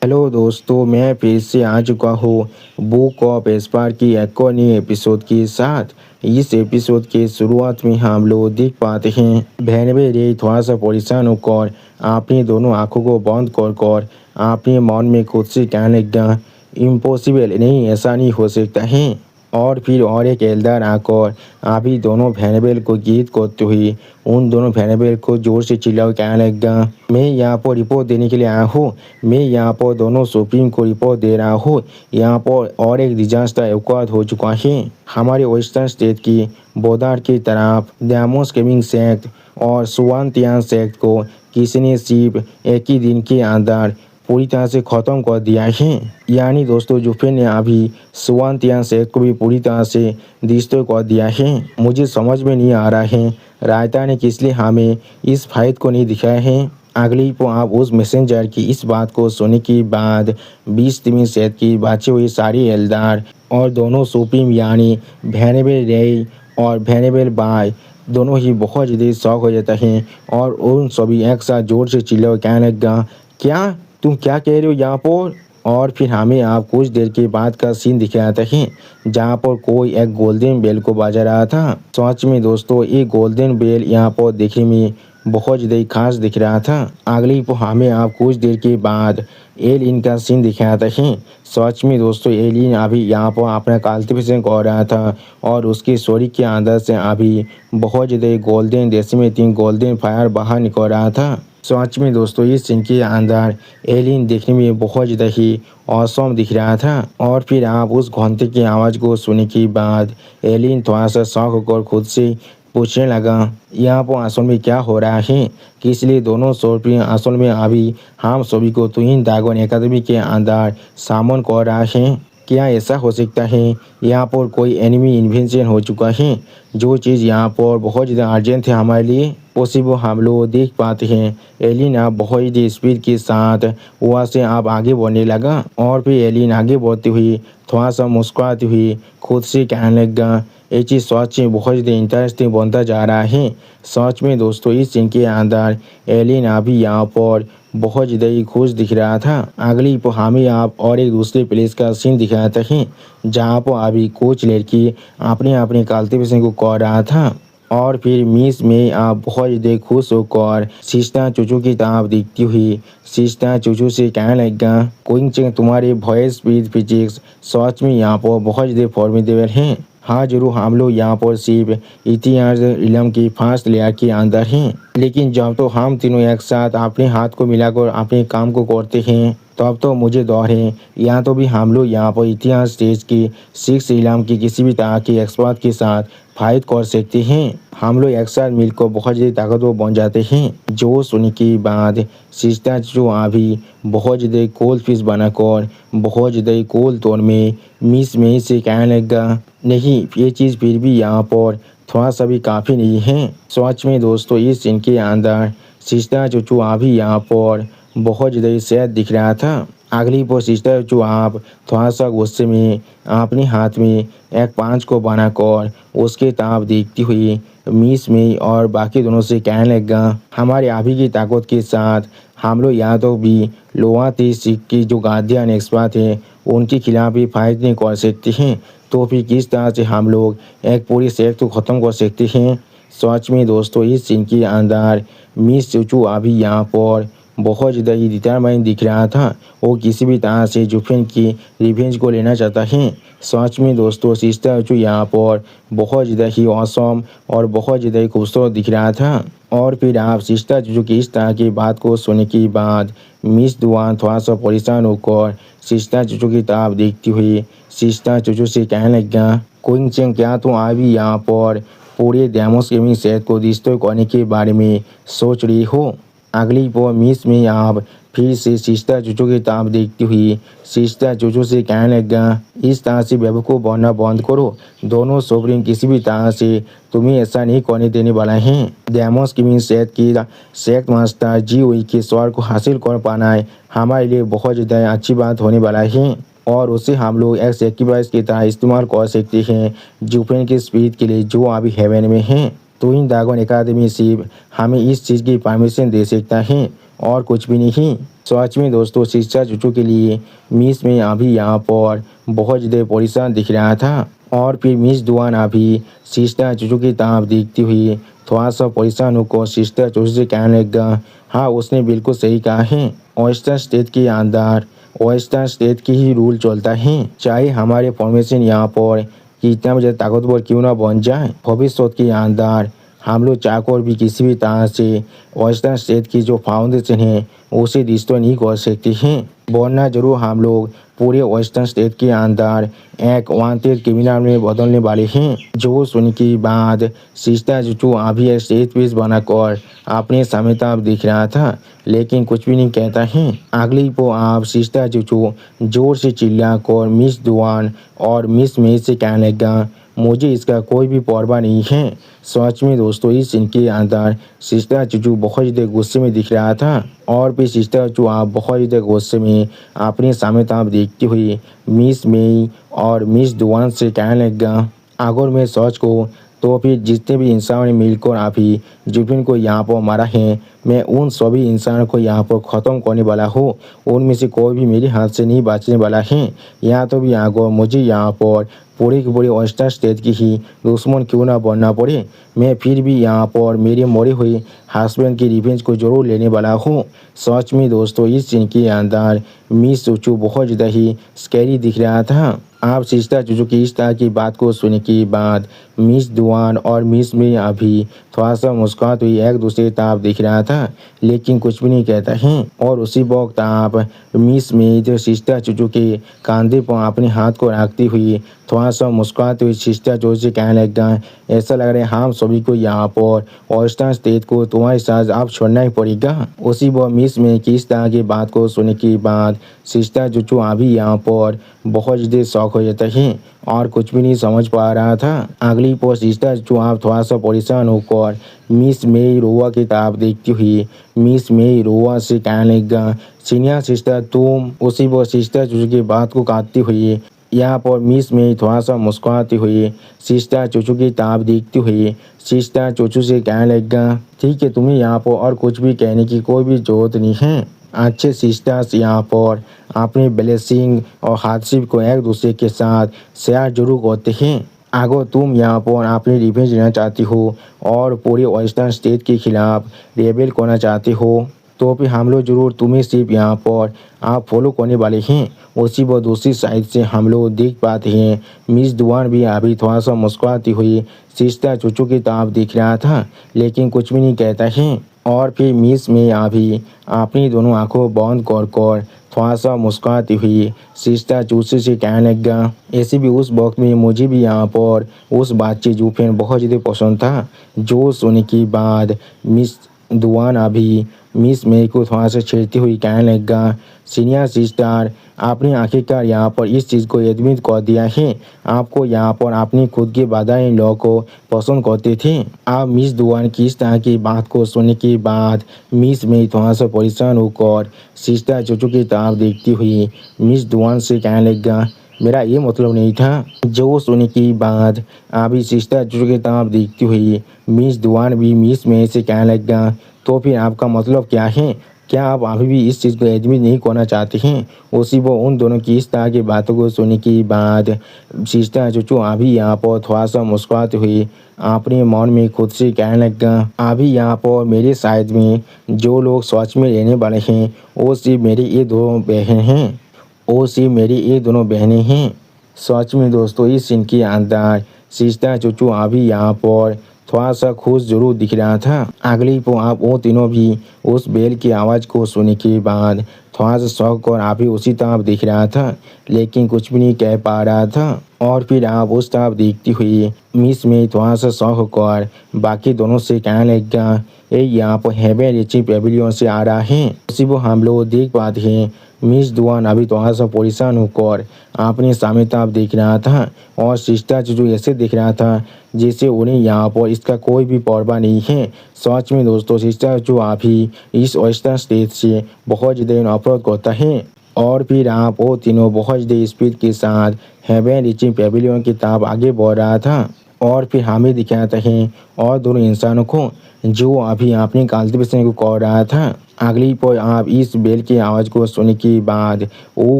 Hello दोस्तों, मैं फिर से आ चुका हूँ बुक ऑफ एस्पार की एक और नई एपिसोड के साथ। इस एपिसोड के शुरुआत में हम लोग देख पाते हैं भैनवे रे थोड़ा सा परेशान होकर अपनी दोनों आंखों को बंद कर अपने मन में खुद से कहने लगा, इम्पॉसिबल नहीं, ऐसा नहीं हो सकता है। और फिर और एक एल्डर आकर अभी दोनों भैनबेल को गीत करते हुए उन दोनों भैनबेल को जोर से चिल्ला कहने लगा, मैं यहाँ पर रिपोर्ट देने के लिए आया हूँ। मैं यहाँ पर दोनों सुप्रीम को रिपोर्ट दे रहा हूँ। यहाँ पर और एक डिजास्टर एवकाद हो चुका है हमारे वेस्टर्न स्टेट की बोदार की तरफ। डैमोस केमिंग सेक्ट और सुवानतियान सेक्ट को किसी ने सिर्फ एक ही दिन के अंदर पूरी तरह से ख़त्म कर दिया है। यानी दोस्तों, जुफे ने अभी सुवानतियान सेक्ट को भी पूरी तरह से डिस्ट्रॉय कर दिया है। मुझे समझ में नहीं आ रहा है रायता ने किस लिए हमें इस फाइट को नहीं दिखाया है। अगली को आप उस मैसेंजर की इस बात को सुनने के बाद 20 सेट की बचे हुए सारी एल्दार और दोनों सुप्रीम यानी वैनेबल रे और वैनेबल बाय दोनों ही बहुत ज़्यादा शौक हो जाता है और उन सभी एक साथ जोर से चिल्ला कहने लगा, क्या तुम क्या कह रहे हो यहाँ पर। और फिर हमें आप कुछ देर के बाद का सीन दिखाता है जहाँ पर कोई एक गोल्डन बेल को बजा रहा था। सच में दोस्तों, ये गोल्डन बेल यहाँ पर देखने में बहुत ज़्यादा खास दिख रहा था। अगली को हमें आप कुछ देर के बाद एलियन का सीन दिखाता है। सच में दोस्तों, एलियन अभी यहाँ पर अपना कल्टिवेशन कर रहा था और उसके शरीर के अंदर से अभी बहुत ज़्यादा गोल्डन डेसिमेटिंग गोल्डन फायर बाहर निकल रहा था। सच में दोस्तों, इस सीन के अंदर एलियन देखने में बहुत ज़्यादा ही औसम दिख रहा था। और फिर आप उस घंटे की आवाज़ को सुनने के बाद एलियन थोड़ा सा शौक होकर खुद से पूछने लगा, यहाँ पर असल में क्या हो रहा है, कि इसलिए दोनों सोल्पियन असल में अभी हम सभी को ट्विन ड्रैगन एकेडमी के अंदर सामन कर रहा है। क्या ऐसा हो सकता है यहाँ पर कोई एनिमी इन्वेंशन हो चुका है, जो चीज़ यहाँ पर बहुत ज़्यादा अर्जेंट है हमारे लिए। उसी वो हम लोग देख पाते हैं एलियन आप बहुत ही स्पीड के साथ वहाँ से आप आगे बढ़ने लगा। और फिर एलियन आगे बढ़ती हुई थोड़ा सा मुस्कुराती हुई खुद से कहने लगा, ये चीज़ सच में बहुत ज़्यादा इंटरेस्टिंग बनता जा रहा है। सच में दोस्तों, इस सीन के अंदर एलियन अभी यहाँ पर बहुत ज़्यादा ही खुश दिख रहा था। अगली पर हमें आप और एक दूसरे प्लेस का सीन दिखाता है जहाँ पर अभी कुछ लड़की अपने अपने कल्टिवेशन को कर रहा था। और फिर मिस में आप बहुत ज़्यादा खुश होकर सिस्टर चूचू की तरफ दिखती हुई सिस्टर चूचू से कहने लगा, कोइंग चेंग तुम्हारे वॉइस स्पीड फिजिक्स सच में यहाँ पर बहुत ज़्यादा फॉर्मिडेबल हैं। हाँ जरूर, हम लोग यहाँ पर सिर्फ इतिहास इलम की फर्स्ट लेयर के अंदर हैं, लेकिन जब तो हम तीनों एक साथ अपने हाथ को मिलाकर अपने काम को करते हैं तब तो मुझे दौर है। यहाँ तो भी हम लोग यहाँ पर इतिहास स्टेज की 6 इलम की किसी भी तरह के एक्सपर्ट के साथ फाइट कर सकते हैं। हम लोग एक साथ मिलकर बहुत ज़्यादा ताकतवर बन जाते हैं। जो सुनने के बाद सिस्टर जो अभी बहुत ज़्यादा कोल्ड फिश बनाकर बहुत ज़्यादा कोल्ड तौर में मिस में से कहने लगा, नहीं ये चीज़ फिर भी यहाँ पर थोड़ा सा भी काफ़ी नहीं है। सच में दोस्तों, इस सीन के अंदर सिस्टर चूचू अभी यहाँ पर बहुत ज़्यादा सेहत दिख रहा था। अगली पर सिस्टर जो आप थोड़ा सा गुस्से में अपने हाथ में एक पांच को बनाकर उसके तरफ देखती हुई मिस में और बाकी दोनों से कहने लगा, हमारे अभी की ताकत के साथ हम लोग यहाँ तो भी लोहा तेज सिख की जो गार्डियन एक्सपर्ट है उनके खिलाफ भी फाइट नहीं कर सकते हैं, तो फिर किस तरह से हम लोग एक पूरी सेक्ट को ख़त्म कर सकते हैं। सच में दोस्तों, इस सीन के अंदर मिस चूचू अभी यहाँ पर बहुत ज़्यादा ही डिटरमाइन दिख रहा था। वो किसी भी तरह से जुफेन की रिवेंज को लेना चाहता है। सच में दोस्तों, सिस्टर जो यहाँ पर बहुत ज़्यादा ही औसम और बहुत ज़्यादा ही खूबसूरत दिख रहा था। और फिर आप सिस्टर जो की इस तरह की बात को सुनने के बाद मिस दुआन थोड़ा सा परेशान होकर सिस्टर चूचू की तरफ देखती हुई सिस्टर चूचू से कहने लगा, कोइंग चेंग क्या तुम अभी यहाँ पर पूरे डैमोस गेमिंग सेट को डिस्ट्रॉय करने के बारे में सोच रही हो। अगली पर मिस में आप फिर से सिस्टर चूचू की तरफ देखती हुई सिस्टर चूचू से कहने लगा, इस तरह से बेवकूफ़ बनना बंद करो। दोनों सोवरेन किसी भी तरह से तुम्हें ऐसा नहीं करने देने वाला है। डैमोस गेमिंग सेट की सेक्ट मास्टर जी ओई के स्वर को हासिल कर पाना है हमारे लिए बहुत ज़्यादा अच्छी बात होने वाला है और उसे हम लोग एक सेक्रीफाइस की तरह इस्तेमाल कर सकते हैं जुफेन की स्पीड के लिए जो अभी हेवन में है। ट्विन ड्रैगन एकेडमी सिर्फ हमें इस चीज़ की परमिशन दे सकता है और कुछ भी नहीं। सच में दोस्तों सिस्टर चूचू के लिए मिस में अभी यहाँ पर बहुत ज़्यादा परेशान दिख रहा था। और फिर मिस दुआना भी सिस्टर चूचू की तरफ देखती हुई थोड़ा सा परेशान होकर सिस्टर चूचू से कहने लगा, हाँ उसने बिल्कुल सही कहा है, ऑयस्टर स्टेट के अंदर ऑयस्टर स्टेट की ही रूल चलता है। चाहे हमारे फॉर्मेशन यहाँ पर कितना भी ज़्यादा ताकतवर क्यों ना बन जाए, भविष्य के अंदर हम लोग चाहकर भी किसी भी तरह से ऑयस्टर स्टेट की जो फाउंडेशन है उसे डिस्ट्रॉय नहीं कर सकते हैं। वरना जरूर हम लोग पूरे वेस्टर्न स्टेट के अंदर एक वांटेड क्रिमिनल में बदलने वाले हैं। जो सुनने के बाद सिस्टर चूचू अभी एक स्टेज पीस बनाकर अपने सामने तरफ दिख रहा था, लेकिन कुछ भी नहीं कहता है। अगली को आप सिस्टर चूचू जोर से चिल्लाकर मिस दुआन और मिस मेज से कहने लगा, मुझे इसका कोई भी परवाह नहीं है। सच में दोस्तों इस सीन के अंदर सिस्टर चूचू बहुत ज़्यादा गुस्से में दिख रहा था। और फिर सिस्टर चूचू आप बहुत ज़्यादा गुस्से में अपने सामने तरफ देखती हुई मिस मेई और मिस दुआन से कहने लगा, अगर मैं सच को तो फिर जितने भी इंसान ने मिलकर अभी जुबिन को यहाँ पर मारा है, मैं उन सभी इंसानों को यहाँ पर ख़त्म करने वाला हूँ। उनमें से कोई भी मेरे हाथ से नहीं बचने वाला है। यहाँ तो भी आगे मुझे यहाँ पर पूरे के पूरे ऑयस्टर स्टेट की ही दुश्मन क्यों ना बनना पड़े, मैं फिर भी यहाँ पर मेरे मरे हुए हस्बैंड की रिवेंज को जरूर लेने वाला हूँ। सच में दोस्तों इस सीन के अंदर मिस चूचू बहुत ज़्यादा ही स्कैरी दिख रहा था। आप सिस्टर चूचू की इस तरह की बात को सुनने के बाद मिस दुआन और मिस में अभी थोड़ा सा मुस्कुराते हुई एक दूसरे तरफ दिख रहा था, लेकिन कुछ भी नहीं कहता है। और उसी वक्त आप मिस में जो सिस्टर चूचू के कंधे पर अपने हाथ को रखती हुई थोड़ा सा मुस्कुराते हुई सिस्टर चूचू से कहने लगा, ऐसा लग रहा है हम सभी को यहाँ पर ऑयस्टर स्टेट को तुम्हारे साथ अब छोड़ना ही पड़ेगा। उसी वक्त मिस में किस तरह की बात को सुनने के बाद सिस्टर चूचू अभी यहाँ पर बहुत ज़्यादा शौक हो जाता है और कुछ भी नहीं समझ पा रहा था। अगली पर सिस्टर चूचू आप थोड़ा सा परेशान होकर मिस मेई रोवा की तरफ देखती हुई मिस मेई रोवा से कहने लगा, सीनियर सिस्टर तुम। उसी पर सिस्टर चूचू की बात को काटती हुई यहाँ पर मिस में थोड़ा सा मुस्कुराती हुई सिस्टर चूचू की तरफ देखती हुई सिस्टर चूचू से कहने लगा, ठीक है तुम्हें यहाँ पर और कुछ भी कहने की कोई भी जरूरत नहीं है। अच्छे सिस्टर्स यहाँ पर अपने ब्लेसिंग और हार्डशिप को एक दूसरे के साथ शेयर जरूर करते हैं। अगर तुम यहाँ पर अपनी रिवेंज लेना चाहती हो और पूरे वेस्टर्न स्टेट के खिलाफ रेबेल करना चाहते हो तो फिर हम लोग जरूर तुम्हें सिर्फ यहाँ पर आप फॉलो करने वाले हैं। उसी व दूसरी साइड से हम लोग देख पाते हैं मिस दुआन भी अभी थोड़ा सा मुस्कुराती हुई सिस्टर चूचू की तरफ दिख रहा था, लेकिन कुछ भी नहीं कहता है। और फिर मिस में अभी अपनी दोनों आंखों बंद कर थोड़ा सा मुस्कुराती हुई सिस्टर चूचू से कहने लगा, ऐसे भी उस वक्त में मुझे भी यहाँ पर उस बातचीत जुफेन बहुत ज़्यादा पसंद था। जो सुनने के बाद मिस दुआन अभी मिस मेई को थोड़ा सा छेड़ती हुई कहने लगा, सीनियर सिस्टर आपने आखिरकार यहाँ पर इस चीज़ को एडमिट कर दिया है, आपको यहाँ पर अपनी खुद के बादाई लॉ को पसंद करते थे। आप मिस दुआन की इस तरह की बात को सुनने के बाद मिस मेई थोड़ा सा परेशान होकर सिस्टर चूचू की तरफ देखती हुई मिस दुआन से कहने लगा, मेरा ये मतलब नहीं था। जो सुनने के बाद अभी सिस्टर चूचू की तरफ देखती हुई मिस दुआन भी मिस मेई से कहने लगा, तो फिर आपका मतलब क्या है, क्या आप अभी भी इस चीज़ को एडमिट नहीं करना चाहते हैं। उसी वो उन दोनों की इस तरह की बातों को सुनने के बाद सिस्टर चूचू अभी यहाँ पर थोड़ा सा मुस्कुराते हुए अपने मन में खुद से कहने लगा, अभी यहाँ पर मेरे साइड में जो लोग सच में रहने वाले हैं वो सिर्फ मेरी ये दोनों बहन हैं, वो सिर्फ मेरी ये दोनों बहनें हैं। सच में दोस्तों इस सीन के अंदर सिस्टर चूचू अभी यहाँ पर थोड़ा सा खुश जरूर दिख रहा था। अगली को आप वो तीनों भी उस बेल की आवाज़ को सुनने के बाद थोड़ा सा शौक और आप ही उसी तरफ दिख रहा था, लेकिन कुछ भी नहीं कह पा रहा था। और फिर आप उस तरफ देखती हुई मिस में थोड़ा सा शौक होकर बाकी दोनों से कहने लगा, ये यहाँ पर हेवन रिची पेविलियन से आ रहा है। उसी वो हम लोग देख पाते हैं मिस दुआन अभी थोड़ा सा परेशान होकर अपने सामने तरफ देख रहा था और सिस्टर चूचू ऐसे दिख रहा था जैसे उन्हें यहाँ पर इसका कोई भी परवाह नहीं है। सच में दोस्तों सिस्टर चूचू आप ही इस वेस्टर्न स्टेट से बहुत ज़्यादा नफरत करता है। और फिर आप वो तीनों बहुत ज़्यादा स्पीड के साथ हेवन रिचिंग पेविलियन की तरफ आगे बढ़ रहा था। और फिर हमें दिखाते हैं और दोनों इंसानों को जो अभी अपनी कल्टिवेशन को कर रहा था। अगली पर आप इस बेल की आवाज़ को सुनने के बाद वो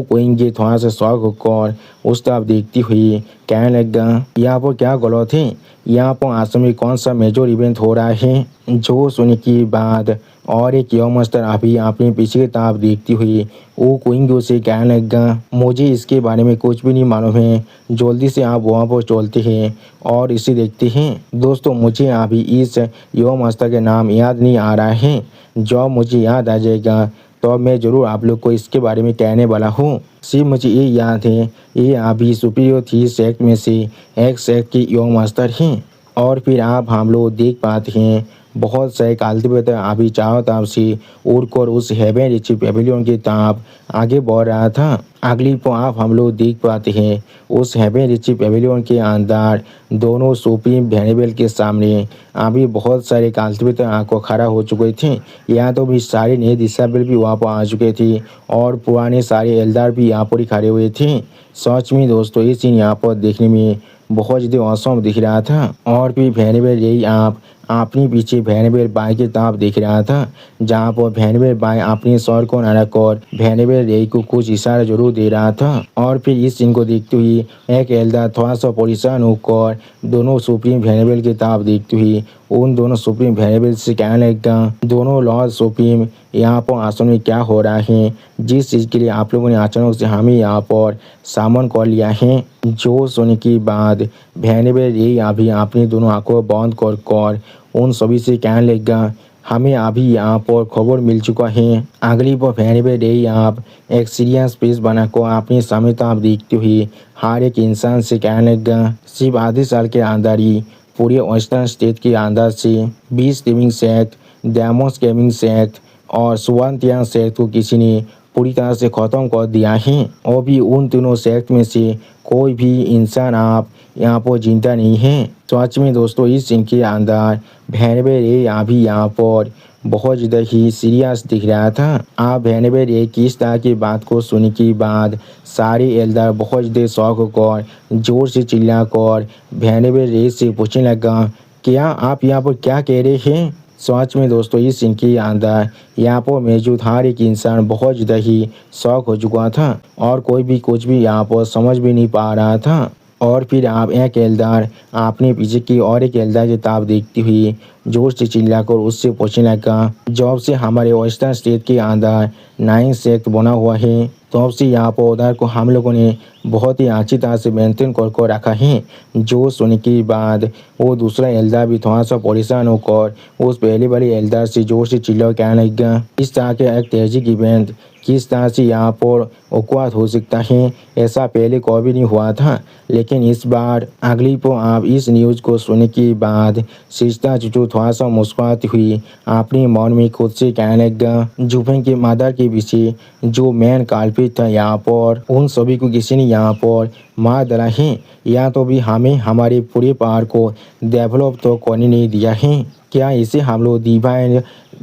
कोएंगे थोड़ा सा शौक होकर उस तरफ देखती हुई कहने लगा, यहाँ पर क्या गलत है, यहाँ पर आश्रम में कौन सा मेजर इवेंट हो रहा है। जो सुनने के बाद और एक यौमस्तर अभी अपने पीछे की तरफ देखती हुई वो कोएंगे उसे कहने लगा, मुझे इसके बारे में कुछ भी नहीं मालूम है, जल्दी से आप वहाँ पर चलते हैं और इसे देखते हैं। दोस्तों मुझे अभी इस यौमस्तर का नाम याद नहीं आ रहा है, जब मुझे याद आ जाएगा तो मैं ज़रूर आप लोग को इसके बारे में कहने वाला हूँ। सिर्फ मुझे ये याद है ये अभी सुपीरियर 3 सेक्ट में से एक सेक्ट की यौमस्तर हैं। और फिर आप हम लोग देख पाते हैं बहुत सारे कल्टिवेटर अभी चारों तरफ से उड़कर उस हेवन रिच पेविलियन की तरफ आगे बढ़ रहा था। अगली पर आप हम लोग देख पाते हैं उस हेवन रिच पेविलियन के अंदर दोनों सुप्रीम वेरिएबल के सामने अभी बहुत सारे कल्टिवेटर आंखों खड़ा हो चुके थे। यहाँ तो भी सारे नए डिसेबल भी वहाँ पर आ चुके थे और पुराने सारे एल्डर भी यहाँ पर ही खड़े हुए थे। सच में दोस्तों ये सीन यहाँ पर देखने में बहुत ज़्यादा औसम दिख रहा था। और भी वेरिएबल यही आप अपने पीछे वेरिएबल बाई की तरफ देख रहा था, जहाँ पर वेरिएबल बाई अपने सर को नरक और वेरिएबल रेई को कुछ इशारा जरूर दे रहा था। और फिर इस सीन को देखते हुए एक एल्डर थोड़ा सा परेशान होकर दोनों सुप्रीम वेरिएबल की तरफ देखते हुए उन दोनों सुप्रीम वेरिएबल से कहने लगा, दोनों लॉर्ड सुप्रीम यहाँ पर आश्रम में क्या हो रहा है, जिस चीज़ के लिए आप लोगों ने अचानक से हमें यहाँ पर सामन कर लिया है। जो सुनने के बाद वेरिएबल रेई अभी अपनी दोनों आंखों बंद कर उन सभी से कहने लगा, हमें अभी यहाँ पर खबर मिल चुका है। अगली पर वेरिएबल रेई आप एक सीरियस पेज बनाकर अपने सामने तरफ देखते हुए हर एक इंसान से कहने लगा, सिर्फ आधे साल के अंदर ही पूरे वेस्टर्न स्टेट के अंदर से 20 gaming sect, demos gaming sect और सुवंतियान सेक्ट को किसी ने पूरी तरह से ख़त्म कर दिया है। और भी उन तीनों सेक्ट में से कोई भी इंसान आप यहाँ पर जिंदा नहीं है। सच में दोस्तों इस सीन के अंदर वेरिएबल रेई अभी यहाँ पर बहुत ज़्यादा ही सीरियस दिख रहा था। आप वेरिएबल रेई किस तरह की बात को सुनने के बाद सारे एल्डर बहुत ज़्यादा शौक होकर जोर से चिल्लाकर वेरिएबल रेई से पूछने लगा, क्या आप यहाँ पर क्या कह रहे हैं। सच में दोस्तों इस सीन के अंदर यहाँ पर मौजूद हर एक इंसान बहुत ज़्यादा ही शौक हो चुका था और कोई भी कुछ भी यहाँ पर समझ भी नहीं पा रहा था। और फिर आप एक एल्डर अपने पीछे की और एक एल्डर की तरफ देखती हुई जोर से चिल्लाकर उससे पूछने लगा, जब से हमारे वेस्टर्न स्टेट के अंदर 9 सेक्ट बना हुआ है तब से यहाँ पर उधर को हम लोगों ने बहुत ही अच्छी तरह से मेंटेन कर रखा है। जो सुनने के बाद वो दूसरा एल्डर भी थोड़ा सा परेशान होकर उस पहले वाले एल्डर से जोर से चिल्ला कहने लगा, इस तरह के एक तेजिक इवेंट किस तरह से यहाँ पर औकात हो सकता है, ऐसा पहले कभी नहीं हुआ था। लेकिन इस बार अगली पर आप इस न्यूज़ को सुनने के बाद सिस्टा चुचू थोड़ा सा मुस्कुराती हुई अपने मन में खुद से कहने लगा, जुफेंग के मदर के पीछे जो मेन काल्पिट था यहाँ पर उन सभी को किसी ने यहाँ पर मार डाला है। या तो भी हमें हमारे पूरे पहाड़ को डेवलप तो करने नहीं दिया है। क्या इसे हम लोग डिवाइन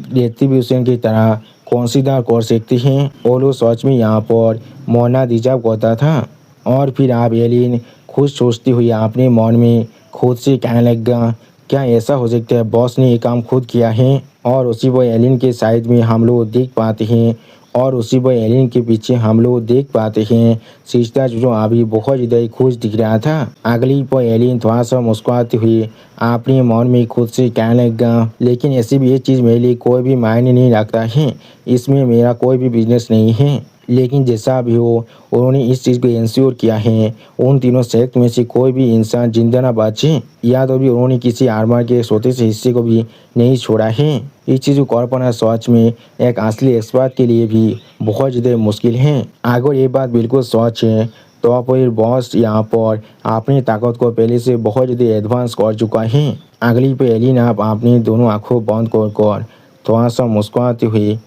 रेट्रिब्यूशन की तरह कंसीडर कर सकते हैं। और वो सच में यहाँ पर मरना डिजर्व करता था। और फिर आप एलिन खुद सोचती हुई अपने मन में खुद से कहने लगा, क्या ऐसा हो सकता है बॉस ने ये काम खुद किया है। और उसी वो एलिन के साइड में हम लोग देख पाते हैं और उसी वो एलिन के पीछे हम लोग देख पाते हैं सिस्टर जो अभी बहुत ज़्यादा खुश दिख रहा था। अगली पर एलिन थोड़ा सा मुस्कुराती हुई अपने मन में खुद से कहने लगा, लेकिन ऐसी भी ये चीज़ मेरे लिए कोई भी मायने नहीं रखता है, इसमें मेरा कोई भी बिजनेस नहीं है। लेकिन जैसा भी हो उन्होंने इस चीज़ को इंश्योर किया है उन तीनों सेक्ट में से कोई भी इंसान जिंदा ना बचे। या तो भी उन्होंने किसी आर्मर के छोटे से हिस्से को भी नहीं छोड़ा है। इस चीज़ को कर पाना सच में एक असली एक्सपर्ट के लिए भी बहुत ज़्यादा मुश्किल है। अगर ये बात बिल्कुल सच है तो फिर बॉस यहाँ पर अपनी ताकत को पहले से बहुत ज़्यादा एडवांस कर चुका है। अगली पे एलिन आप अपनी दोनों आँखों बंद कर थोड़ा सा मुस्कुराते हुए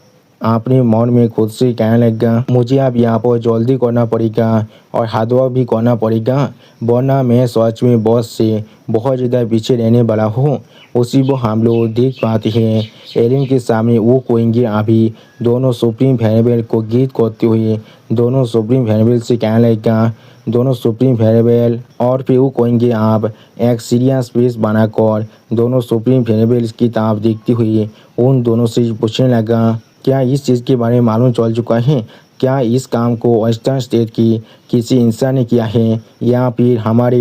अपने मन में खुद से कहने लगा, मुझे अब यहाँ पर जल्दी करना पड़ेगा और हार्डवर्क भी करना पड़ेगा, वरना मैं सच में बॉस से बहुत ज़्यादा पीछे रहने वाला हूँ। उसी को हम लोग देख पाते हैं एलिन के सामने वो कोएंगे अभी दोनों सुप्रीम वेरिएबल को गीत करते हुए दोनों सुप्रीम वेरिएबल से कहने लगा, दोनों सुप्रीम वेरिएबल। और फिर वो कोएंगे आप एक सीरियस फेस बनाकर दोनों सुप्रीम वेरिएबल्स की तरफ देखती हुई उन दोनों से पूछने लगा, क्या इस चीज़ के बारे में मालूम चल चुका है? क्या इस काम को वेस्टर्न स्टेट की किसी इंसान ने किया है या फिर हमारे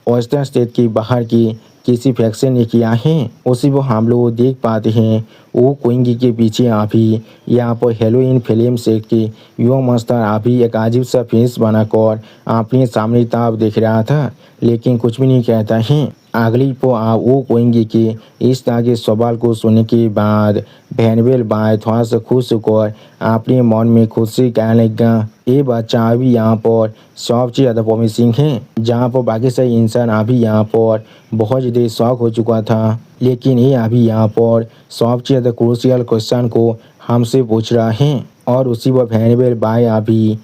वेस्टर्न स्टेट की बाहर की किसी फैक्शन ने किया है? उसी वो हम लोग देख पाते हैं वो क्विंगी के पीछे अभी यहाँ पर हेलोइन फिल्म सेट की युवा मास्टर अभी एक अजीब सा फेस बनाकर अपने सामने ताब देख रहा था, लेकिन कुछ भी नहीं कहता है। अगली पो वो क्विंगी के इस तरह के सवाल को सुनने के बाद भेनवेल बाय थोड़ा सा खुश होकर अपने मन में खुद से कहने लगा, ये बच्चा अभी यहाँ पर सबसे ज़्यादा प्रॉमिसिंग है। जहाँ पर बाकी सारे इंसान अभी यहाँ पर बहुत ज़्यादा शौक हो चुका था, लेकिन ये अभी यहाँ पर सबसे ज़्यादा क्रूशियल क्वेश्चन को हमसे पूछ रहा है। और उसी पर भेनवेल बाय अभी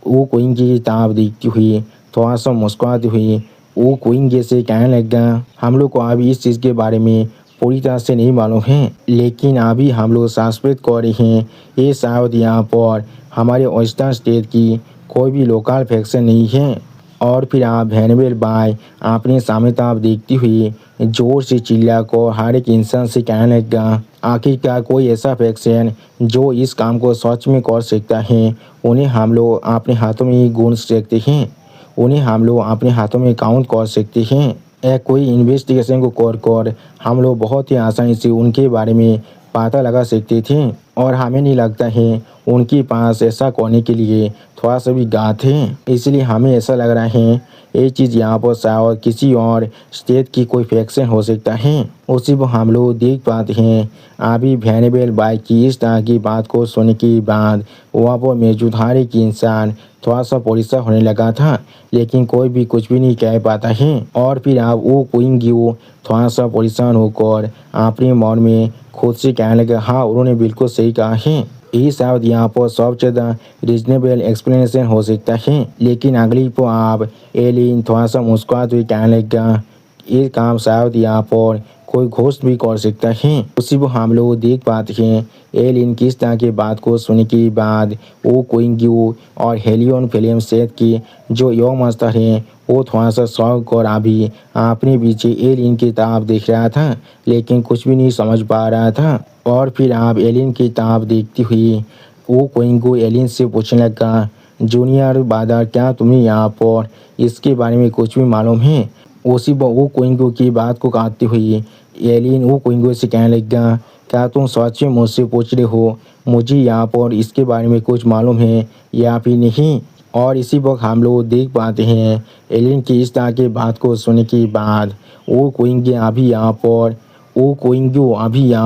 वो क्विंगी की ताब देखती हुई थोड़ा सा मुस्कुराती हुई वो क्विंगी से कहने लगा, हम लोग को अभी इस चीज़ के बारे में पूरी तरह से नहीं मालूम है, लेकिन अभी हम लोग सस्पेक्ट कर रहे हैं ये शायद यहाँ पर हमारे वेस्टर्न स्टेट की कोई भी लोकल फैक्शन नहीं है। और फिर आप भेनवेल बाय अपने सामने ताब देखती हुई जोर से चिल्ला कर हर एक इंसान से कहने लगा, आखिरकार कोई ऐसा फैक्शन जो इस काम को सच में कर सकता है, उन्हें हम लोग अपने हाथों में ही गूंज सकते हैं, उन्हें हम लोग अपने हाथों में काउंट कर सकते हैं। एक कोई इन्वेस्टिगेशन को कर हम लोग बहुत ही आसानी से उनके बारे में पता लगा सकते थे, और हमें नहीं लगता है उनके पास ऐसा करने के लिए थोड़ा सा भी गात है। इसलिए हमें ऐसा लग रहा है ये चीज़ यहाँ पर शायद किसी और स्टेट की कोई फैक्शन हो सकता है। उसी को हम लोग देख पाते हैं अभी भेनवेल बाय की इस तरह की बात को सुनने के बाद वहाँ पर मौजूद हर एक इंसान थोड़ा सा परेशान होने लगा था, लेकिन कोई भी कुछ भी नहीं कह पाता है। और फिर आप वो क्विंगी थोड़ा सा परेशान होकर अपने मन में खुद से कहने लगा, हाँ उन्होंने बिल्कुल सही कहा है, ये शायद यहाँ पर सबसे ज़्यादा रीजनेबल एक्सप्लेनेशन हो सकता है। लेकिन अगली को आप एलिन थोड़ा सा मुस्कुराते हुए कहने लगा, ये काम शायद यहाँ पर कोई घोस्ट भी कर सकता है। उसी को हम लोग देख पाते हैं एलिन किस तरह की बात को सुनने के बाद वो क्विंगी और हेलियन फिल्म सेट की जो यंग मास्टर हैं वो थोड़ा सा शौक और अभी अपने पीछे एलिन की ताब देख रहा था, लेकिन कुछ भी नहीं समझ पा रहा था। और फिर आप एलिन की ताब देखती हुई वो क्विंगी एलिन से पूछने लगा, जूनियर बादर क्या तुम्हें यहाँ पर इसके बारे में कुछ भी मालूम है? उसी वो क्विंगी की बात को काटती हुई एलिन वो क्विंगी से कहने लगा, क्या तुम सच में मुझसे पूछ रहे हो मुझे यहाँ पर इसके बारे में कुछ मालूम है या फिर नहीं? और इसी वक्त हम लोग देख पाते हैं एलिन की इस तरह की बात को सुनने के बाद वो क्विंगी अभी यहाँ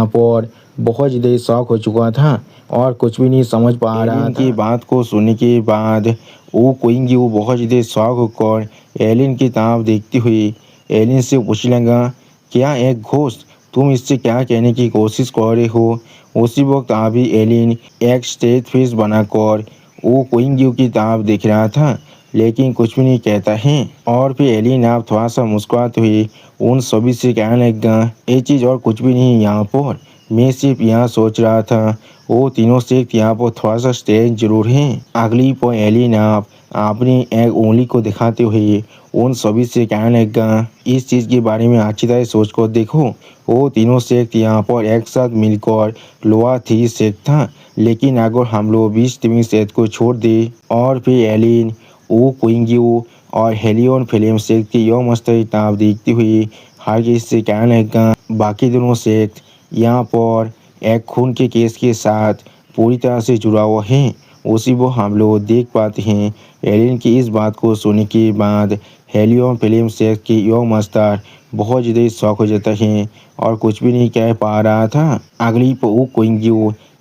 पर बहुत ज़्यादा शौक हो चुका था और कुछ भी नहीं समझ पा रहा था। की बात को सुनने के बाद वो क्विंगी बहुत ज़्यादा शौक होकर एलिन की तरफ देखती हुई एलिन से पूछने लगा, क्या एक घोस्ट? तुम इससे क्या कहने की कोशिश कर रहे हो? उसी वक्त अभी एलिन एक स्टेज फेस बनाकर वो क्विंगी की तरफ देख रहा था, लेकिन कुछ भी नहीं कहता है। और फिर एलिन आप थोड़ा सा मुस्कुराते हुए उन सभी से कहने लगा, ये चीज़ और कुछ भी नहीं यहाँ पर, मैं सिर्फ यहाँ सोच रहा था वो तीनों से यहाँ पर थोड़ा सा स्टेज जरूर है। अगली पर एलिन आप अपनी एक उंगली को दिखाते हुए उन सभी से कहने लगा, इस चीज़ के बारे में अच्छी तरह सोच कर देखो, वो तीनों सेक्ट यहाँ पर एक साथ मिलकर लोअर थ्री सेक्ट था, लेकिन अगर हम लोग 20 टीमिंग सेक्ट को छोड़ दे और फिर एलिन वो क्विंगी और हेलियन फिल्म सेक्ट की यौम मस्ती ताब देखती हुई हर किसी से कहने लगा, बाकी दोनों सेक्ट यहाँ पर एक खून के केस के साथ पूरी तरह से जुड़ा हुआ है। उसी वो हम लोग देख पाते हैं एलिन की इस बात को सुनने के बाद हेलियन फिल्म सेक्ट की यौम मास्टर बहुत ज़्यादा शौक हो जाता है और कुछ भी नहीं कह पा रहा था। अगली पर वो क्विंगी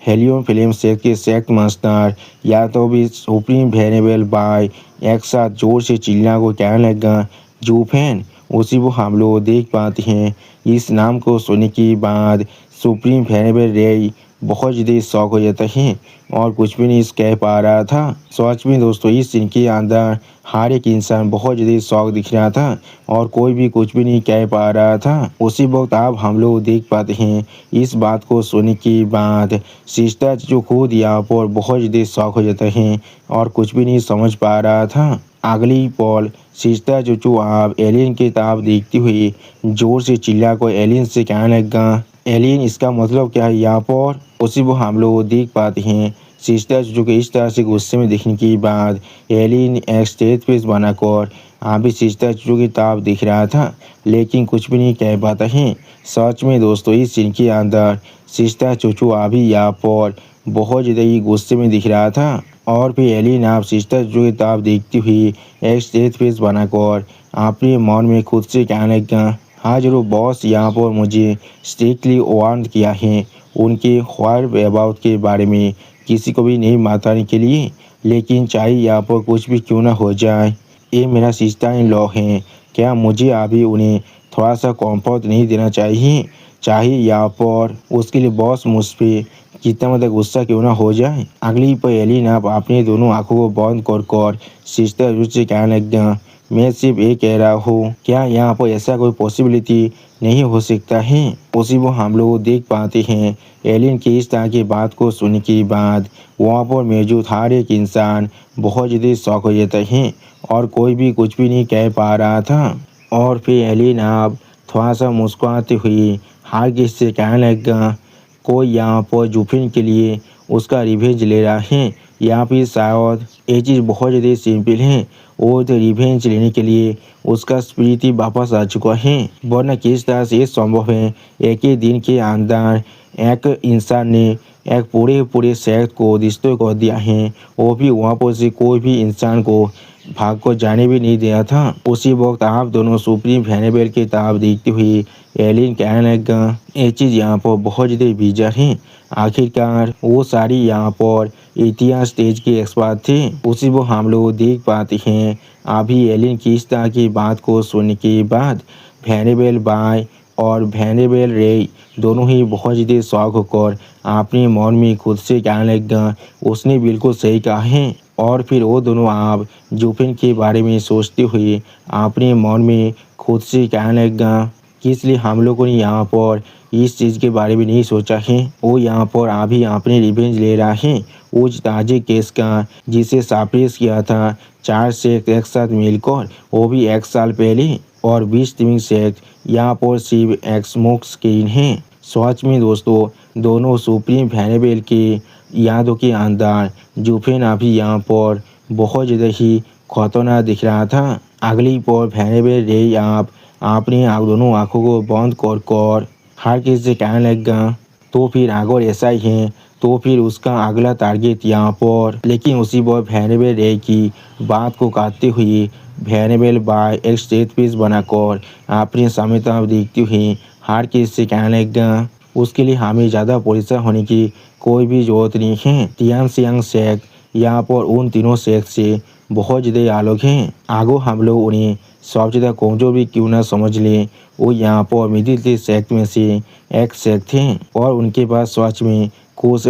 हेलियन फिल्म सेक्ट के सेक्ट मास्टर या तो भी सुप्रीम भेनवेल बाय एक साथ जोर से चिल्ला को कहने लगा, जूफेन। उसी वो हम लोग देख पाते हैं इस नाम को सुनने के बाद सुप्रीम भेनवेल रे बहुत ज़्यादा शौक हो जाता है और कुछ भी नहीं कह पा रहा था। सच में दोस्तों इस सीन के अंदर हर एक इंसान बहुत ज़्यादा शौक दिख रहा था और कोई भी कुछ भी नहीं कह पा रहा था। उसी वक्त आप हम लोग देख पाते हैं इस बात को सुनने के बाद सिस्टर जो खुद यहाँ पर बहुत ज़्यादा शौक हो जाता है और कुछ भी नहीं समझ पा रहा था। अगली पल सिस्टर जो आप एलियन की तरफ देखती हुई जोर से चिल्ला को एलियन से कहने लगा, एलियन इसका मतलब क्या है यहाँ पर उसी वो हम लोग देख पाते हैं। सिस्टर जो कि इस तरह से गुस्से में दिखने के बाद एलियन एक स्टेज पे बनाकर अभी सिस्टर जो की ताप दिख रहा था, लेकिन कुछ भी नहीं कह पाता है। सच में दोस्तों इस सीन के अंदर सिस्टर चूचू अभी यहाँ पर बहुत ज़्यादा ही गुस्से में दिख रहा था। और फिर एलियन आप सिस्टर जो की ताप देखती हुई एक स्टेज फेस बनाकर अपने मन में खुद से कहने लगा, हाँ जरूर बॉस, यहाँ पर मुझे स्ट्रिक्टली वार्न किया है उनके ख्वाब अबाउट के बारे में किसी को भी नहीं बताने के लिए, लेकिन चाहे यहाँ पर कुछ भी क्यों ना हो जाए, ये मेरा सिस्टर इन लॉ है, क्या मुझे अभी उन्हें थोड़ा सा कॉम्फर्ट नहीं देना चाहिए? चाहे यहाँ पर उसके लिए बॉस मुझ पर कितना मतलब गुस्सा क्यों ना हो जाए। अगली पर एलियन आप अपने दोनों आंखों को बंद कर सिस्टर से कहने लग गया, मैं सिर्फ ये कह रहा हूँ, क्या यहाँ पर ऐसा कोई पॉसिबिलिटी नहीं हो सकता है? उसी वो हम लोग देख पाते हैं एलियन की इस तरह की बात को सुनने के बाद वहाँ पर मौजूद हर एक इंसान बहुत ज़्यादा शौक हो जाता है और कोई भी कुछ भी नहीं कह पा रहा था। और फिर एलियन आप थोड़ा सा मुस्कुराते हुए हर किसी से कहने लगा, कोई यहाँ पर जुफिन के लिए उसका रिवेंज ले रहा है, यहाँ पे शायद ये चीज़ बहुत ज़्यादा सिंपल है, वो तो रिवेंज लेने के लिए उसका स्पिरिट ही वापस आ चुका है। वरना किस तरह से ये संभव है एक ही दिन के अंदर एक इंसान ने एक पूरे शहर को डिस्ट्रॉय कर दिया है, वो भी वहाँ पर से कोई भी इंसान को भाग को जाने भी नहीं दिया था। उसी वक्त आप दोनों सुप्रीम फैनेबल की ताब देखते हुए एलियन कहने लगा, ये चीज़ यहाँ पर बहुत ज़्यादा बीजा है। आखिरकार वो सारी यहाँ पर इतिहास स्टेज के एक्सपर्ट थे। उसी वो हम लोग देख पाते हैं अभी एलियन की इस तरह की बात को सुनने के बाद फैनेबल बाय और फैनेबल रे दोनों ही बहुत ज़्यादा शौक होकर अपने मन में खुद से कहने लगा, उसने बिल्कुल सही कहा है। और फिर वो दोनों आप जुफिन के बारे में सोचते हुए अपने मन में खुद से कहने लगा कि इसलिए हम लोगों ने यहाँ पर इस चीज़ के बारे में नहीं सोचा है, वो यहाँ पर अभी अपने रिवेंज ले रहा है उस ताजे केस का जिसे सापेश किया था 4 सेक्ट एक साथ मिलकर, वो भी 1 साल पहले। और 20 लिविंग सेक्ट यहाँ पर सिर्फ एक स्मोक स्क्रीन है। सच में दोस्तों दोनों सुप्रीम फैनेबल के यादों के अंदर जुफिन अभी यहाँ पर बहुत ज़्यादा ही खतरनाक दिख रहा था। अगली पर फैनेबल रे आप अपने दोनों आँखों को बंद कर हर किसी से कहने लगा, तो फिर अगर ऐसा ही है तो फिर उसका अगला टारगेट यहाँ पर। लेकिन उसी पर फैनेबल रे की बात को काटते हुए फैनेबल बाय एक स्टेज पीस बनाकर अपने सामने तरफ देखते हुए हर किसी से कहने लगा, उसके लिए हमें ज़्यादा परेशान होने की कोई भी ज़रूरत नहीं है। तियांग सेक्ट यहाँ पर उन तीनों सेक्ट से बहुत ज़्यादा अलग हैं। आगो हम लोग उन्हें सबसे ज़्यादा कमजोर भी क्यों ना समझ लें, वो यहाँ पर मिडिल ईस्ट सेक्ट में से एक सेक्ट थे और उनके पास सच में कुछ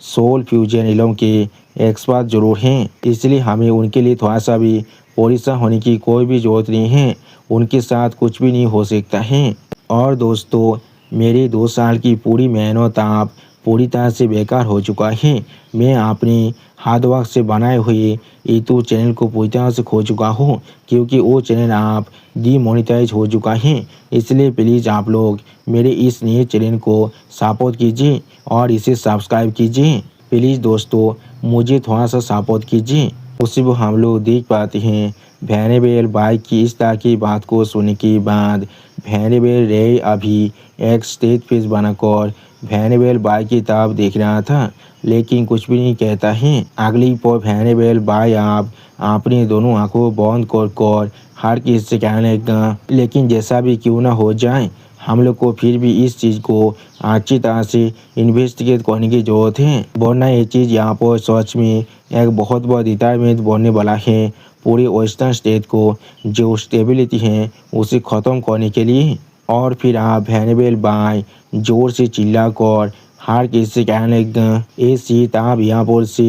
सोल फ्यूजन इलम के एक्सपर्ट जरूर हैं, इसलिए हमें उनके लिए थोड़ा सा भी परेशान होने की कोई भी ज़रूरत नहीं है। उनके साथ कुछ भी नहीं हो सकता है। और दोस्तों मेरे 2 साल की पूरी मेहनत आप पूरी तरह से बेकार हो चुका है। मैं अपने हार्ड वर्क से बनाए हुए यूट्यूब चैनल को पूरी तरह से खो चुका हूँ, क्योंकि वो चैनल आप डीमोनेटाइज हो चुका है। इसलिए प्लीज़ आप लोग मेरे इस नए चैनल को सपोर्ट कीजिए और इसे सब्सक्राइब कीजिए। प्लीज़ दोस्तों मुझे थोड़ा सा सपोर्ट कीजिए। उसी को हम लोग देख पाते हैं फैनेबल बाय की इस तरह की बात को सुनने के बाद फैनेबल रे अभी एक स्टेज पेज बनाकर फैनेबल बाय की तरफ देख रहा था, लेकिन कुछ भी नहीं कहता है। अगली पर फैनेबल बाय आप अपने दोनों आंखों बंद कर हर किसी से कहने लगा, लेकिन जैसा भी क्यों ना हो जाए हम लोग को फिर भी इस चीज़ को अच्छी तरह से इन्वेस्टिगेट करने की ज़रूरत है, वरना ये चीज़ यहाँ पर सच में एक बहुत बड़ा डिटरमिनेंट बनने वाला है पूरे वेस्टर्न स्टेट को जो स्टेबिलिटी है उसे ख़त्म करने के लिए। और फिर आप फैनेबल बाय जोर से चिल्लाकर हर किसी से कहने लगा, ये सीट आप यहाँ पर से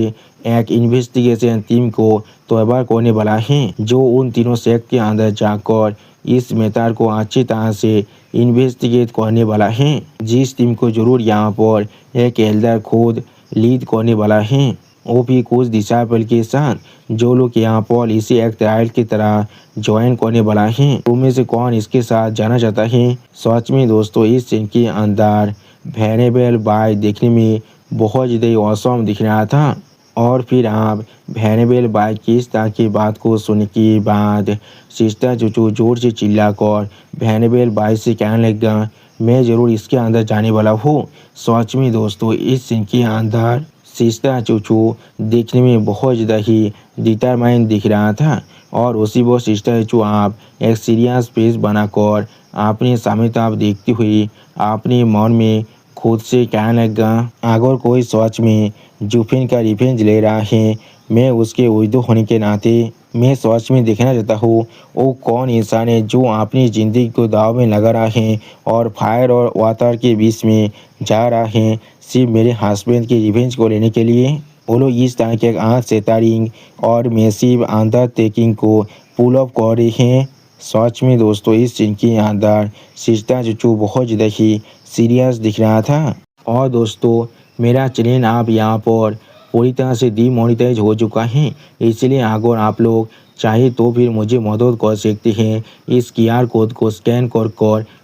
एक इन्वेस्टिगेशन टीम को तैयार करने वाला है जो उन तीनों सेक्ट के अंदर जाकर इस मैटर को अच्छी तरह से इन्वेस्टिगेट करने वाला है, जिस टीम को जरूर यहाँ पर एक एल्डर खुद लीड करने वाला है। वो भी कुछ डिसाइपल के साथ, जो लोग यहाँ पर इसे एक ट्रायल की तरह ज्वाइन करने वाला है। तुम में से कौन इसके साथ जाना चाहता है? सच में दोस्तों इस सीन के अंदर वेनेबल बाय देखने में बहुत ज़्यादा औसम दिख रहा था। और फिर आप वेनेबल बाय की इस तरह की बात को सुनने के बाद सिस्टर चूचू जोर से चिल्लाकर वेनेबल बाय से कहने लगा, मैं ज़रूर इसके अंदर जाने वाला हूँ। सच में दोस्तों इस सीन के अंदर सिस्टर चूचू देखने में बहुत ज़्यादा ही डिटरमाइन दिख रहा था। और उसी वो सिस्टर चूचू आप एक सीरियस फेस बनाकर अपने सामने तरफ देखती हुई अपने मन में खुद से कहने लगा, अगर कोई सच में जुफिन का रिवेंज ले रहा है, मैं उसके विदो होने के नाते मैं सच में देखना चाहता हूँ वो कौन इंसान है जो अपनी ज़िंदगी को दाव में लगा रहा है और फायर और वाटर के बीच में जा रहा है सिर्फ मेरे हस्बैंड के रिवेंज को लेने के लिए। वो लोग इस तरह के आँख से तारिंग और मैसिव अंडरटेकिंग को पुल अप कर रहे हैं। सच में दोस्तों इस सीन के अंदर सिस्टर चूचू बहुत ज़्यादा ही सीरियस दिख रहा था। और दोस्तों मेरा चैनल आप यहाँ पर पूरी तरह से डीमोनेटाइज हो चुका है, इसलिए अगर आप लोग चाहे तो फिर मुझे मदद कर सकते हैं इस QR कोड को स्कैन कर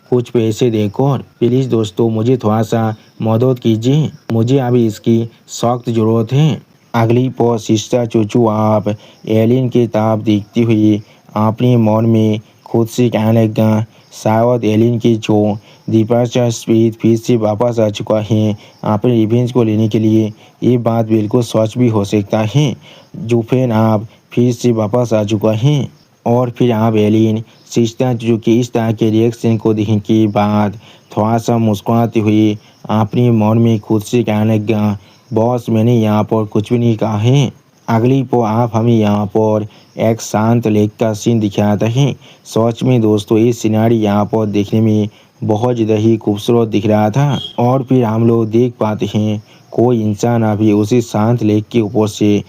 कुछ पैसे देकर। प्लीज़ दोस्तों मुझे थोड़ा सा मदद कीजिए, मुझे अभी इसकी सख्त ज़रूरत है। अगली पर सिस्टर चूचू आप एलियन की तरफ देखती हुई अपने मन में खुद से कहने लगा, शायद एलियन की जो डिपार्चर स्पीड फिर से वापस आ चुका है अपने रिवेंज को लेने के लिए। ये बात बिल्कुल सच भी हो सकता है, जुफिन आप फिर से वापस आ चुका है। और फिर आप एलियन सिस्टर चूचू की इस तरह के रिएक्शन को देखने के बाद थोड़ा सा मुस्कुराते हुए अपने मन में खुद से कहने लगा, बॉस मैंने यहाँ पर कुछ भी नहीं कहा है। अगली पर आप हमें यहाँ पर एक शांत लेक का सीन दिखाता है। सच में दोस्तों ये सिनारी यहाँ पर देखने में बहुत ज़्यादा ही खूबसूरत दिख रहा था। और फिर हम लोग देख पाते हैं कोई इंसान अभी उसी शांत लेक के ऊपर से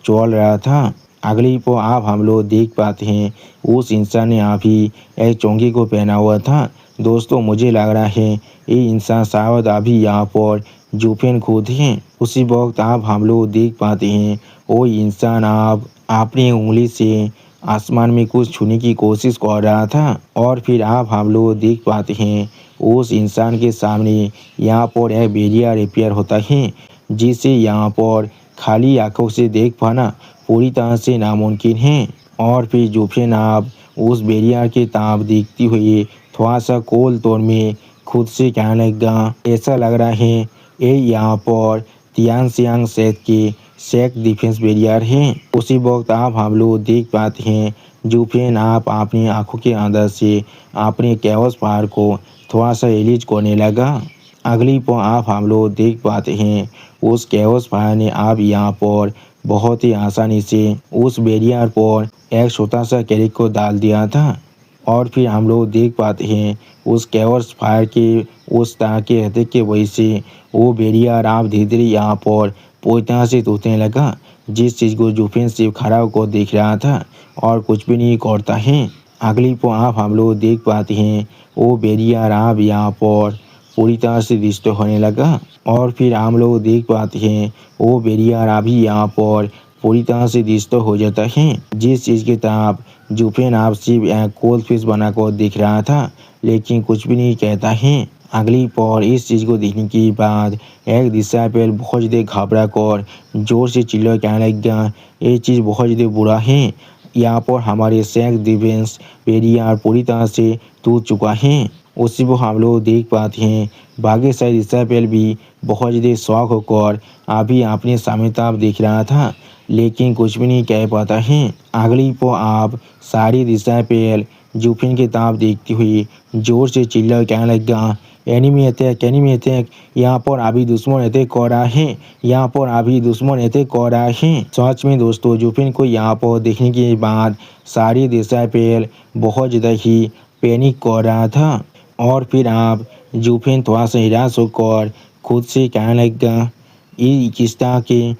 चल रहा था। अगली पर आप हम लोग देख पाते हैं उस इंसान ने अभी एक चोंगी को पहना हुआ था। दोस्तों मुझे लग रहा है ये इंसान शायद अभी यहाँ पर जुफिन खुद हैं। उसी वक्त आप हम लोग देख पाते हैं वो इंसान आप अपनी उंगली से आसमान में कुछ छूने की कोशिश कर रहा था। और फिर आप हम लोग देख पाते हैं उस इंसान के सामने यहाँ पर एक बैरियर रिपेयर होता है जिसे यहाँ पर खाली आंखों से देख पाना पूरी तरह से नामुमकिन है। और फिर जुफिन आप उस बैरियर के ताप देखती हुई थोड़ा सा कोल तौर में खुद से कहने लगा, ऐसा लग रहा है ये यहाँ पर तियानसियांग सेट के सेक डिफेंस बैरियर है। उसी वक्त आप हम लोग देख पाते हैं जुफिन आप अपनी आंखों के अंदर से अपने कैवस पहाड़ को थोड़ा सा रिलीज करने लगा। अगली पर आप हम लोग देख पाते हैं उस कैवस पहाड़ ने आप यहाँ पर बहुत ही आसानी से उस बैरियर पर एक छोटा सा कैरेट को डाल दिया था। और फिर हम लोग देख पाते हैं उस कैवस फायर के उस तरह के हथियार के वजह से वो बैरियर आप धीरे धीरे यहाँ पर पूरी तरह से टूटने लगा। जिस चीज़ को जुफिन से खड़ा होकर देख रहा था और कुछ भी नहीं करता है। अगली पर आप हम लोग देख पाते हैं वो बैरियर आप यहाँ पर पूरी तरह से डिस्ट्रॉय होने लगा। और फिर हम लोग देख पाते हैं वो बैरियर अभी यहाँ पर पूरी तरह से डिस्ट्रॉय हो जाता है। जिस चीज़ की तरफ जुफिन आप सिर्फ एक कोल्ड फिश बनाकर दिख रहा था लेकिन कुछ भी नहीं कहता है। अगली पर इस चीज़ को देखने के बाद एक डिसाइपल बहुत ज़्यादा घबरा कर जोर से चिल्ला कहने लगा, ये चीज़ बहुत ज़्यादा बुरा है, यहाँ पर हमारे सेक डिफेंस बैरियर पूरी तरह से टूट चुका है। उसी को हम लोग देख पाते हैं बाकी सारे डिसाइपल भी बहुत ज़्यादा शौक होकर अभी अपने सामने तरफ देख रहा था लेकिन कुछ भी नहीं कह पाता है। अगली को आप सारी डिसाइपल जुफिन की तरफ देखती हुई जोर से चिल्ला कहने लगा, एनिमी अटैक, यहाँ पर अभी दुश्मन अटैक कर रहा है, यहाँ पर अभी दुश्मन अटैक कर रहा है। सच में दोस्तों जुफिन को यहाँ पर देखने के बाद सारी डिसाइपल बहुत ज़्यादा ही पैनिक कर रहा था। और फिर आप जुफिन थोड़ा सा निराश होकर खुद से कहने लगा, ये किस तरह के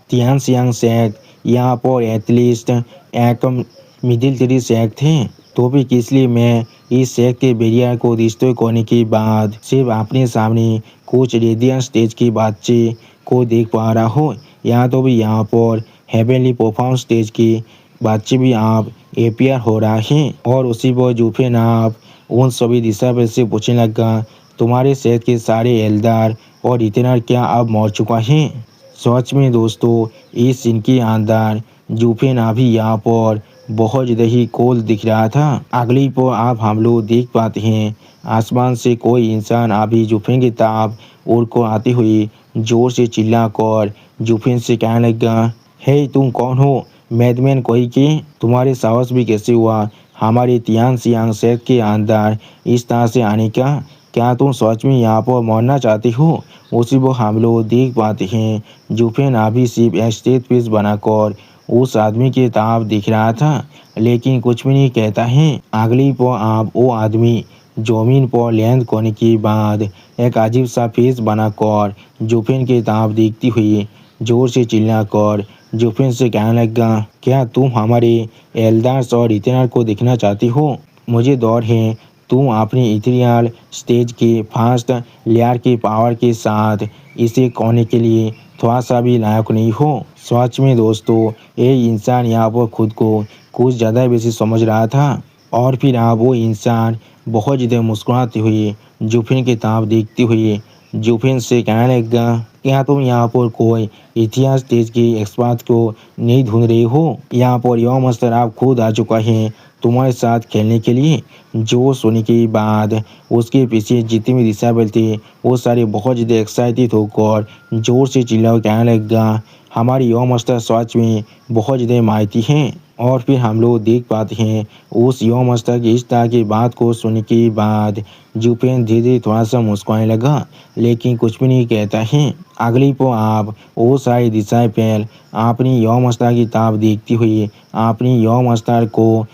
तियानसियांग सेक यहाँ पर एटलीस्ट एक मिडिल ट्री सेक थे, तो भी किस लिए मैं इस सेक के बैरियर को डिस्ट्रॉय करने के बाद सिर्फ अपने सामने कुछ रेडियंट स्टेज के बच्चे को देख पा रहा हूँ। यहाँ तो भी यहाँ पर हेवनली परफॉर्मेंस स्टेज की बातचीत भी आप एपीआर हो रहा है। और उसी पर जुफेन आप उन सभी दिशा से पूछने लगा, तुम्हारे शहर के सारे एल्दार और इतना क्या अब मर चुका है। सच में दोस्तों इस सीन के अंदर जुफेन अभी यहाँ पर बहुत ज़्यादा ही कोल दिख रहा था। अगली पर आप हम लोग देख पाते हैं आसमान से कोई इंसान अभी जुफेन की तरफ उड़ को आती हुई जोर से चिल्लाकर जुफेन से कहने लगा, हे तुम कौन हो मैडमैन कोई के, तुम्हारे साहस भी कैसे हुआ हमारे तियान सियांग शहर के अंदर इस तरह से आने का, क्या तुम सच में यहाँ पर मरना चाहते हो। उसी वो हम लोग देख पाते हैं जुफेन अभी सिर्फ एक स्टेज पीस बनाकर उस आदमी के तरफ दिख रहा था लेकिन कुछ भी नहीं कहता है। अगली पर आप वो आदमी जमीन पर लैंड करने के बाद एक अजीब सा फेस बनाकर जुफेन के तरफ देखती हुई जोर से चिल्लाकर जुफेन से कहने लगा, क्या तुम हमारे एल्दार्स और इतनार को देखना चाहती हो। मुझे डर है तुम अपनी इथेरियल स्टेज के फास्ट लेयर के पावर के साथ इसे करने के लिए थोड़ा सा भी लायक नहीं हो। सच में दोस्तों ये इंसान यहाँ पर खुद को कुछ ज़्यादा बेसी समझ रहा था। और फिर आप वो इंसान बहुत ज़्यादा मुस्कुराते हुए जुफेन की तरफ देखते हुए जुफेन से कहने लगा, क्या तुम यहाँ पर कोई इतिहास तेज के एक्सपर्ट को नहीं ढूंढ रहे हो। यहाँ पर यह मस्तर आप खुद आ चुका है तुम्हारे साथ खेलने के लिए। जो सुनने के बाद उसके पीछे जितने भी डिसेबल थे वो सारे बहुत ज़्यादा एक्साइटेड होकर जोर से चिल्ला कहने लगा, हमारी यह मस्तर सच में बहुत ज़्यादा माहिती है। और फिर हम लोग देख पाते हैं उस यौम मस्तर की इस तरह की बात को सुनने के बाद जुफेन धीरे धीरे थोड़ा सा मुस्कुराने लगा लेकिन कुछ भी नहीं कहता है। अगली पर आप वो सारी दिशाएं पहल अपनी यौम मस्तर की ताप देखती हुई अपनी यौम मस्तर को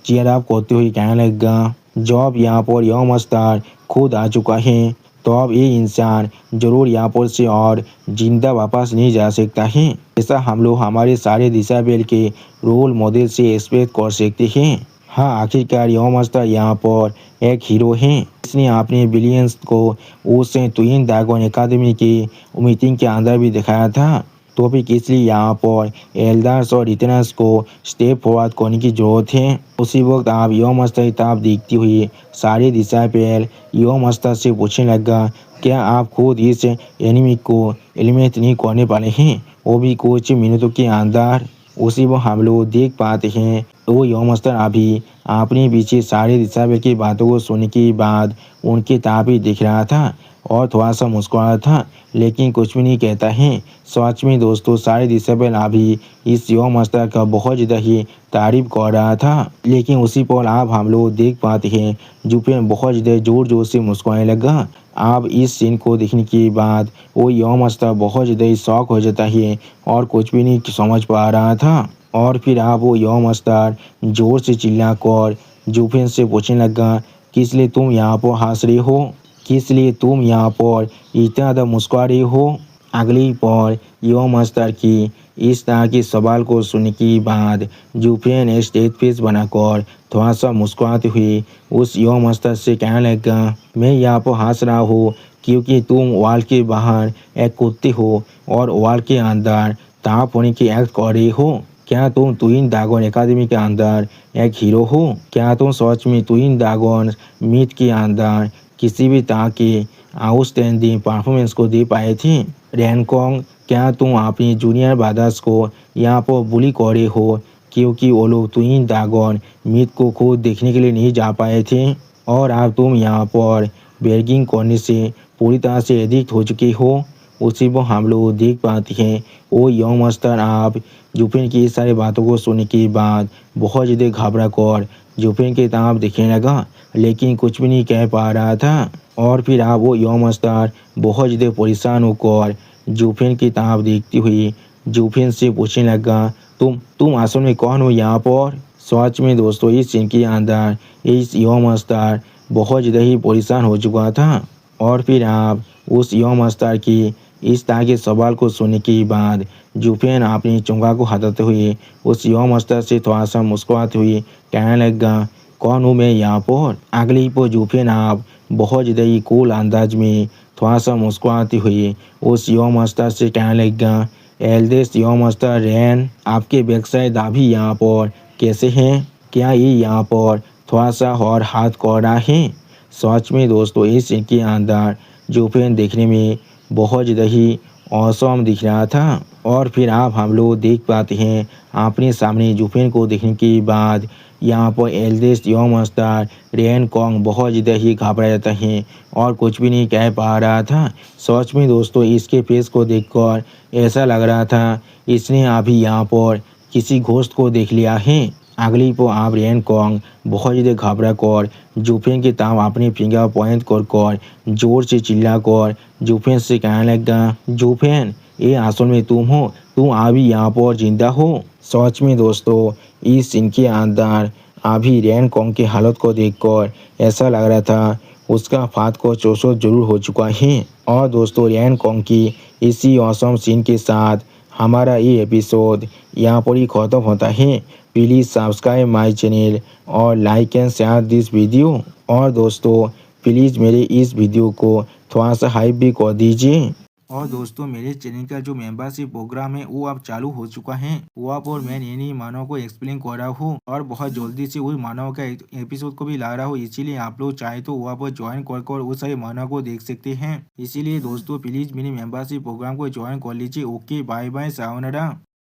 चेयर अप करते हुए कहने लगा, जब यहाँ पर यौम मस्तर खुद आ चुका है तो अब ये इंसान जरूर यहाँ पर से और जिंदा वापस नहीं जा सकता है। ऐसा हम लोग हमारे सारे डिसेबल के रोल मॉडल से एक्सपेक्ट कर सकते हैं। हाँ आखिरकार यौम मस्तर यहाँ पर एक हीरो है। इसने अपने बिलियंस को उस ट्विन ड्रैगन एकेडमी की मीटिंग के अंदर भी दिखाया था। तो फिर इसलिए यहाँ पर एल्डर्स और रिटर्नर्स को स्टेप फॉरवर्ड करने की जरूरत है। उसी वक्त आप यौम मस्तर की तरफ देखती हुई सारे डिसेबल यौम मस्तर से पूछने लगा, क्या आप खुद इस एनिमी को एलिमिनेट नहीं करने वाले हैं, वो भी कुछ मिनटों के अंदर। उसी वो हम लोग देख पाते हैं वो यौम मस्तर अभी अपने पीछे सारे डिसेबल की बातों को सुनने के बाद उनके तरफ ही दिख रहा था और थोड़ा सा मुस्कुरा था लेकिन कुछ भी नहीं कहता है। सच में दोस्तों सारे डिसेबल अभी इस यौम मस्तर का बहुत ज़्यादा ही तारीफ कर रहा था लेकिन उसी पर आप हम लोग देख पाते हैं जुफेन बहुत ज़्यादा जोर जोर से मुस्कुराने लगा। आप इस सीन को देखने के बाद वो यौम मस्तर बहुत ज़्यादा ही शौक हो जाता है और कुछ भी नहीं समझ पा रहा था। और फिर आप वो यौम मस्तर जोर से चिल्लाकर जुफेन से पूछने लगा, किस लिए तुम यहाँ पर हंस रहे हो, किस लिए तुम यहाँ पर इतना ज़्यादा मुस्कुरा रहे हो। अगली पर यौम मस्तर की इस तरह के सवाल को सुनने के बाद जुफेन स्टेज फेस बनाकर थोड़ा सा मुस्कुराते हुए उस यौम मस्तर से कहने लगा, मैं यहाँ पर हंस रहा हूँ क्योंकि तुम वॉल के बाहर एक कुत्ते हो और वॉल के अंदर ताप होने की एक्ट कर रहे हो। क्या तुम ट्विन ड्रैगन एकेडमी के अंदर एक हीरो हो। क्या तुम सच में ट्विन ड्रैगन मीट के अंदर किसी भी तरह के आउटस्टैंडिंग परफॉर्मेंस को दे पाए थे। रैनकोंग, क्या तुम अपनी जूनियर ब्रदर्स को यहाँ पर बुली कर रहे हो क्योंकि वो लोग ट्विन ड्रैगन मीट को खुद देखने के लिए नहीं जा पाए थे और अब तुम यहाँ पर बेगिंग करने से पूरी तरह से एडिक्ट हो चुके हो। उसी को हम लोग देख पाते हैं वो यौम मस्तर आप जुफेन की सारी बातों को सुनने के बाद बहुत ज़्यादा घबरा कर जुफेन के तरफ दिखने लगा लेकिन कुछ भी नहीं कह पा रहा था। और फिर आप वो यौम मस्तर बहुत ज़्यादा परेशान होकर जुफेन की तरफ देखती हुई जुफेन से पूछने लगा, तुम असल में कौन हो यहाँ पर। सच में दोस्तों इस सीन के अंदर इस यौम मस्तर बहुत ज़्यादा ही परेशान हो चुका था। और फिर आप उस यौम मस्तर की इस तरह के सवाल को सुनने के बाद जुफेन अपनी चुंगा को हटाते हुए उस यौम मस्तर से थोड़ा सा मुस्कुराते हुए कहने लगा, कौन हूँ मैं यहाँ पर। अगली पर जुफेन आप बहुत ज़्यादा ही कूल अंदाज में थोड़ा सा मुस्कुराते हुए उस यौम मस्तर से कहने लगा, एल्डेस्ट यंग मास्टर रेन आपके बैकसाइड अभी यहाँ पर कैसे हैं? क्या ये यहाँ पर थोड़ा सा और हाथ कोड़ा है? सच में दोस्तों इस सीन के अंदर जुफेन देखने में बहुत ज़्यादा ही औसम दिख रहा था। और फिर आप हम लोग देख पाते हैं अपने सामने जुफेन को देखने के बाद यहाँ पर eldest young master rain Kong बहुत ज़्यादा ही घबरा जाता है और कुछ भी नहीं कह पा रहा था। सच में दोस्तों इसके फेस को देखकर ऐसा लग रहा था इसने अभी यहाँ पर किसी घोस्ट को देख लिया है। अगली को आप रेन कॉन्ग बहुत ज़्यादा घबरा कर जुफेन के ताम अपने फिंगर पॉइंट कर जोर से चिल्ला कर जुफेन से कहने लगा, जुफेन ये असल में तुम हो? तुम अभी यहाँ पर जिंदा हो? सच में दोस्तों इस सीन के अंदर अभी रेन कॉन्ग की हालत को देखकर ऐसा लग रहा था उसका फात को चौसो जरूर हो चुका है। और दोस्तों रेन कॉन्ग की इसी औसम सीन के साथ हमारा ये एपिसोड यहाँ पर ही ख़त्म होता है। प्लीज़ सब्सक्राइब माय चैनल और like and share this video. और दोस्तों प्लीज़ मेरे इस वीडियो को थोड़ा सा हाइप भी कर दीजिए। और दोस्तों मेरे चैनल का जो मेंबरशिप प्रोग्राम है वो अब चालू हो चुका है। वहाँ पर मैं नई नई मानव को एक्सप्लेन कर रहा हूँ और बहुत जल्दी से वही मानव का एपिसोड को भी ला रहा हूँ। इसीलिए आप लोग चाहे तो वहाँ पर ज्वाइन कर वो सारे मानव को देख सकते हैं। इसीलिए दोस्तों प्लीज मेरे मेंबरशिप प्रोग्राम को ज्वाइन कर लीजिए। Okay bye bye sayonara.